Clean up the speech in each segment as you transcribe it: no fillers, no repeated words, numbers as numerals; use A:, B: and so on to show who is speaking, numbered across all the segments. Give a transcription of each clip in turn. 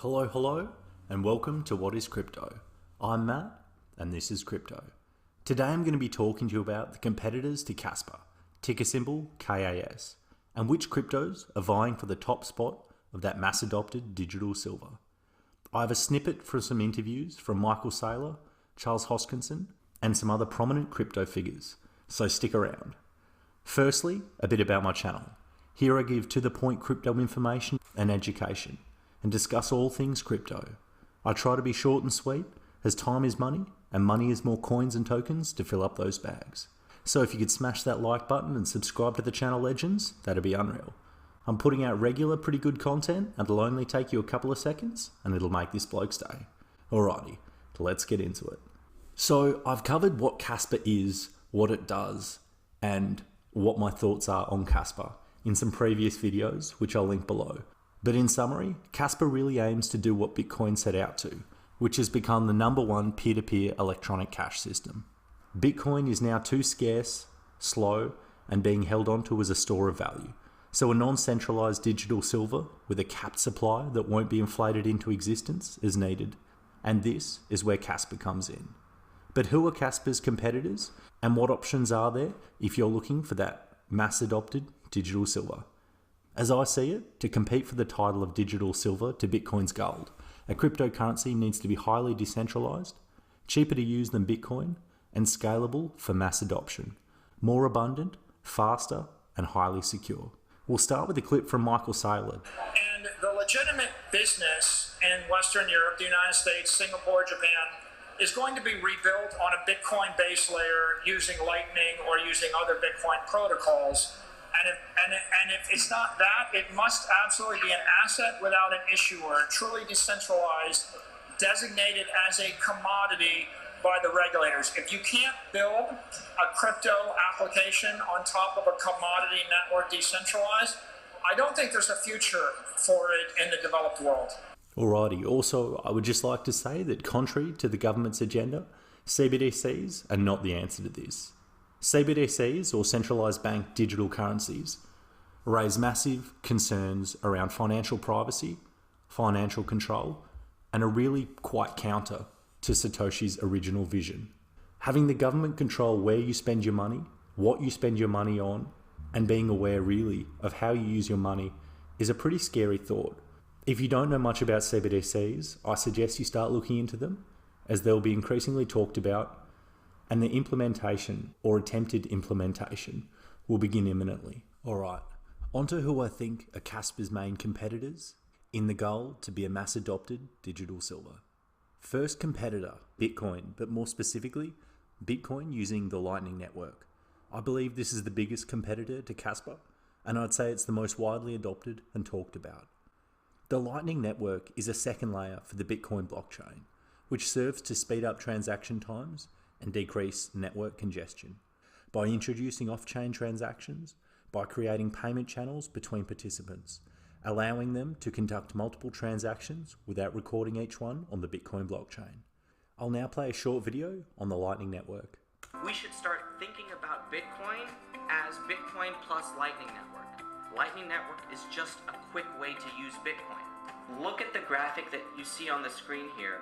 A: Hello, and welcome to What is Crypto? I'm Matt, and this is Crypto. Today I'm going to be talking to you about the competitors to Kaspa, ticker symbol KAS, and which cryptos are vying for the top spot of that mass-adopted digital silver. I have a snippet from some interviews from Michael Saylor, Charles Hoskinson, and some other prominent crypto figures, so stick around. Firstly, a bit about my channel. Here I give to-the-point crypto information and education, and discuss all things crypto. I try to be short and sweet, as time is money, and money is more coins and tokens to fill up those bags. So if you could smash that like button and subscribe to the channel legends, that'd be unreal. I'm putting out regular, pretty good content, and it'll only take you a couple of seconds, and it'll make this bloke's day. Alrighty, let's get into it. So I've covered what Kaspa is, what it does, and what my thoughts are on Kaspa in some previous videos, which I'll link below. But in summary, Kaspa really aims to do what Bitcoin set out to, which has become the #1 peer-to-peer electronic cash system. Bitcoin is now too scarce, slow, and being held onto as a store of value. So a non-centralized digital silver with a capped supply that won't be inflated into existence is needed. And this is where Kaspa comes in. But who are Kaspa's competitors, and what options are there if you're looking for that mass-adopted digital silver? As I see it, to compete for the title of digital silver to Bitcoin's gold, a cryptocurrency needs to be highly decentralized, cheaper to use than Bitcoin, and scalable for mass adoption, more abundant, faster, and highly secure. We'll start with a clip from Michael Saylor.
B: And the legitimate business in Western Europe, the United States, Singapore, Japan, is going to be rebuilt on a Bitcoin base layer using Lightning or using other Bitcoin protocols. And if it's not that, it must absolutely be an asset without an issuer, truly decentralized, designated as a commodity by the regulators. If you can't build a crypto application on top of a commodity network decentralized, I don't think there's a future for it in the developed world.
A: Alrighty, also I would just like to say that contrary to the government's agenda, CBDCs are not the answer to this. CBDCs, or centralized bank digital currencies, raise massive concerns around financial privacy, financial control, and are really quite counter to Satoshi's original vision. Having the government control where you spend your money, what you spend your money on, and being aware really of how you use your money is a pretty scary thought. If you don't know much about CBDCs, I suggest you start looking into them, as they'll be increasingly talked about, and the implementation or attempted implementation will begin imminently. Alright, onto who I think are Kaspas Main competitors in the goal to be a mass adopted digital silver. First competitor, Bitcoin, but more specifically, Bitcoin using the Lightning Network. I believe this is the biggest competitor to Kaspa, and I'd say it's the most widely adopted and talked about. The Lightning Network is a second layer for the Bitcoin blockchain, which serves to speed up transaction times and decrease network congestion by introducing off-chain transactions, by creating payment channels between participants, allowing them to conduct multiple transactions without recording each one on the Bitcoin blockchain. I'll now play a short video on the Lightning Network.
C: We should start thinking about Bitcoin as Bitcoin plus Lightning Network. Lightning Network is just a quick way to use Bitcoin. Look at the graphic that you see on the screen here.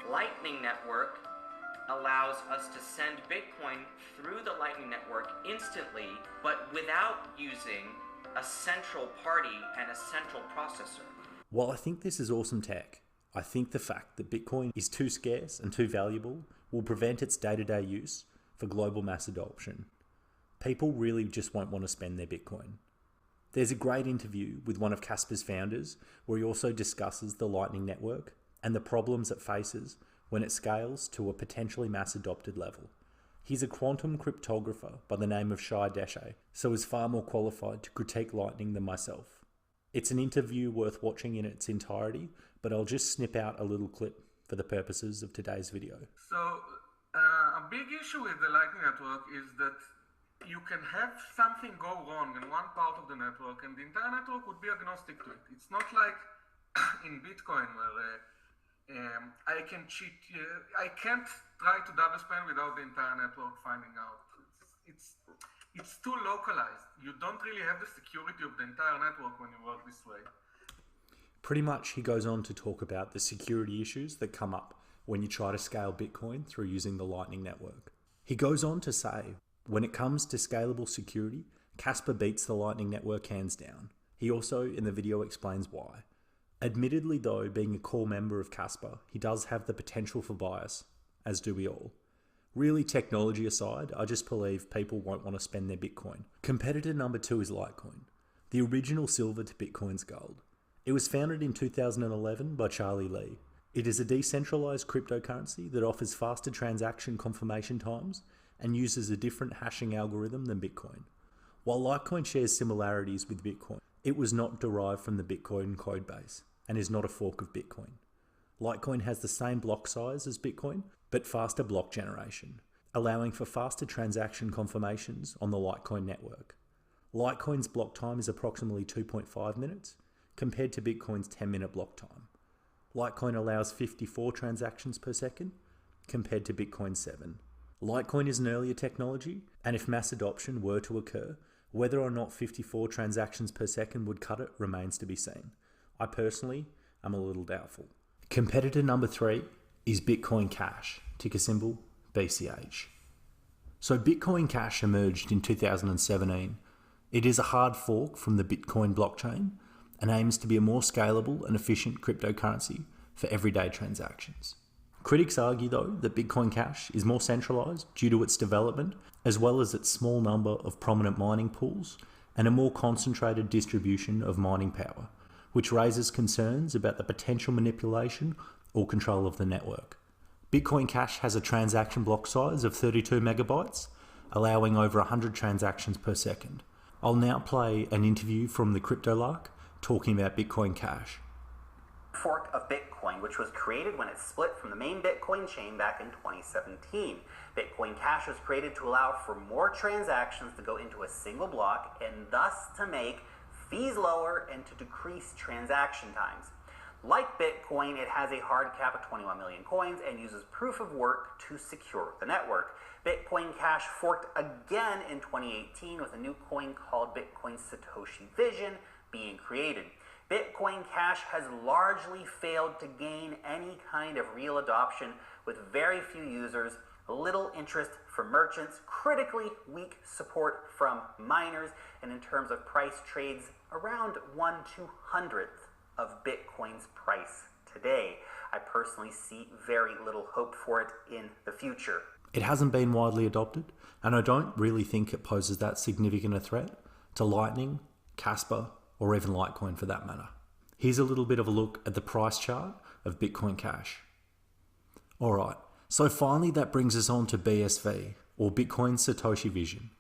C: Lightning Network allows us to send Bitcoin through the Lightning Network instantly, but without using a central party and a central processor.
A: While I think this is awesome tech, I think the fact that Bitcoin is too scarce and too valuable will prevent its day-to-day use for global mass adoption. People really just won't want to spend their Bitcoin. There's a great interview with one of Kaspa's founders where he also discusses the Lightning Network and the problems it faces when it scales to a potentially mass adopted level. He's a quantum cryptographer by the name of Shai Deshe, so is far more qualified to critique Lightning than myself. It's an interview worth watching in its entirety, but I'll just snip out a little clip for the purposes of today's video.
D: So a big issue with the Lightning Network is that you can have something go wrong in one part of the network and the entire network would be agnostic to it. It's not like in Bitcoin where I can cheat. I can't try to double spend without the entire network finding out. It's too localized. You don't really have the security of the entire network when you work this way.
A: Pretty much he goes on to talk about the security issues that come up when you try to scale Bitcoin through using the Lightning Network. He goes on to say, when it comes to scalable security, Kaspa beats the Lightning Network hands down. He also, in the video, explains why. Admittedly though, being a core member of Kaspa, he does have the potential for bias, as do we all. Really, technology aside, I just believe people won't want to spend their Bitcoin. Competitor number 2 is Litecoin, the original silver to Bitcoin's gold. It was founded in 2011 by Charlie Lee. It is a decentralized cryptocurrency that offers faster transaction confirmation times and uses a different hashing algorithm than Bitcoin. While Litecoin shares similarities with Bitcoin, it was not derived from the Bitcoin codebase and is not a fork of Bitcoin. Litecoin has the same block size as Bitcoin, but faster block generation, allowing for faster transaction confirmations on the Litecoin network. Litecoin's block time is approximately 2.5 minutes, compared to Bitcoin's 10-minute block time. Litecoin allows 54 transactions per second, compared to Bitcoin's 7. Litecoin is an earlier technology, and if mass adoption were to occur, whether or not 54 transactions per second would cut it remains to be seen. I personally am a little doubtful. Competitor number 3 is Bitcoin Cash, ticker symbol BCH. So Bitcoin Cash emerged in 2017. It is a hard fork from the Bitcoin blockchain and aims to be a more scalable and efficient cryptocurrency for everyday transactions. Critics argue though that Bitcoin Cash is more centralized due to its development as well as its small number of prominent mining pools and a more concentrated distribution of mining power, which raises concerns about the potential manipulation or control of the network. Bitcoin Cash has a transaction block size of 32 megabytes, allowing over 100 transactions per second. I'll now play an interview from the CryptoLark talking about Bitcoin Cash.
E: Fork of Bitcoin, which was created when it split from the main Bitcoin chain back in 2017. Bitcoin Cash was created to allow for more transactions to go into a single block and thus to make fees lower and to decrease transaction times. Like Bitcoin, it has a hard cap of 21 million coins and uses proof of work to secure the network. Bitcoin Cash forked again in 2018 with a new coin called Bitcoin Satoshi Vision being created. Bitcoin Cash has largely failed to gain any kind of real adoption with very few users, little interest from merchants, critically weak support from miners, and in terms of price trades, around 1/200th of Bitcoin's price today. I personally see very little hope for it in the future.
A: It hasn't been widely adopted, and I don't really think it poses that significant a threat to Lightning, Kaspa, or even Litecoin for that matter. Here's a little bit of a look at the price chart of Bitcoin Cash. Alright, so finally that brings us on to BSV, or Bitcoin Satoshi Vision.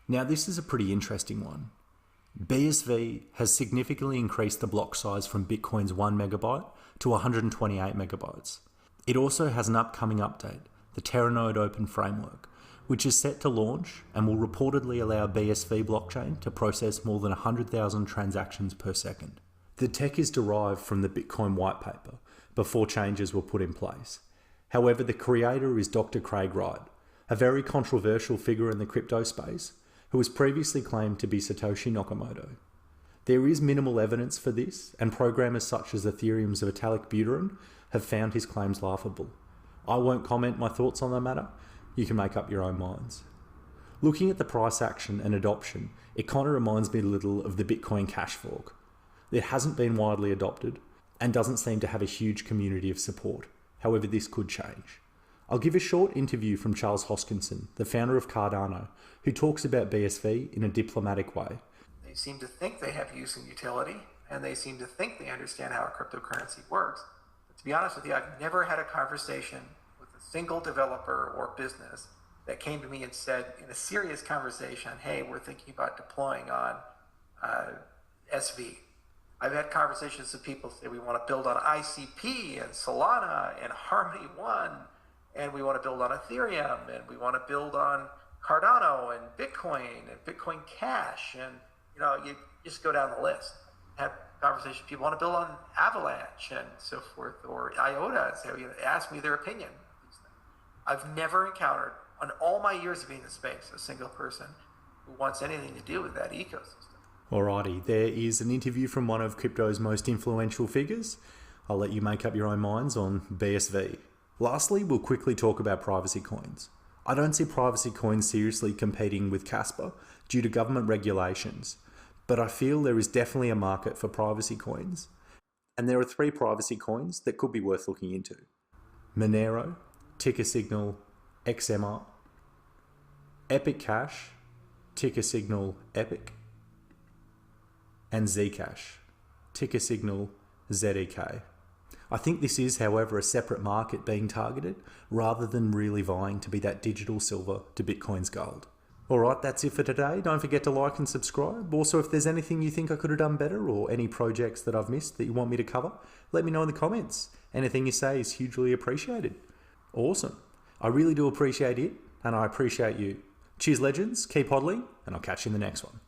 A: Now this is a pretty interesting one. BSV has significantly increased the block size from Bitcoin's 1 megabyte to 128 megabytes. It also has an upcoming update, the Terranode Open Framework, which is set to launch and will reportedly allow BSV blockchain to process more than 100,000 transactions per second. The tech is derived from the Bitcoin white paper before changes were put in place. However, the creator is Dr. Craig Wright, a very controversial figure in the crypto space who was previously claimed to be Satoshi Nakamoto. There is minimal evidence for this, and programmers such as Ethereum's Vitalik Buterin have found his claims laughable. I won't comment my thoughts on the matter. You can make up your own minds. Looking at the price action and adoption, it kind of reminds me a little of the Bitcoin Cash fork. It hasn't been widely adopted and doesn't seem to have a huge community of support. However, this could change. I'll give a short interview from Charles Hoskinson, the founder of Cardano, who talks about BSV in a diplomatic way.
F: They seem to think they have use and utility, and they seem to think they understand how a cryptocurrency works. But to be honest with you, I've never had a conversation with a single developer or business that came to me and said, in a serious conversation, hey, we're thinking about deploying on SV. I've had conversations with people say we want to build on ICP and Solana and Harmony One, and we want to build on Ethereum, and we want to build on Cardano and Bitcoin Cash, and you just go down the list. Have conversations with people want to build on Avalanche and so forth, or IOTA, so ask me their opinion. I've never encountered, on all my years of being in the space, a single person who wants anything to do with that ecosystem.
A: Alrighty, there is an interview from one of crypto's most influential figures. I'll let you make up your own minds on BSV. Lastly, we'll quickly talk about privacy coins. I don't see privacy coins seriously competing with Kaspa due to government regulations, but I feel there is definitely a market for privacy coins. And there are 3 privacy coins that could be worth looking into. Monero, ticker signal XMR, Epic Cash, ticker signal Epic, and Zcash, ticker signal ZEK. I think this is, however, a separate market being targeted rather than really vying to be that digital silver to Bitcoin's gold. Alright, that's it for today. Don't forget to like and subscribe. Also, if there's anything you think I could have done better or any projects that I've missed that you want me to cover, let me know in the comments. Anything you say is hugely appreciated. Awesome. I really do appreciate it, and I appreciate you. Cheers, legends. Keep hodling, and I'll catch you in the next one.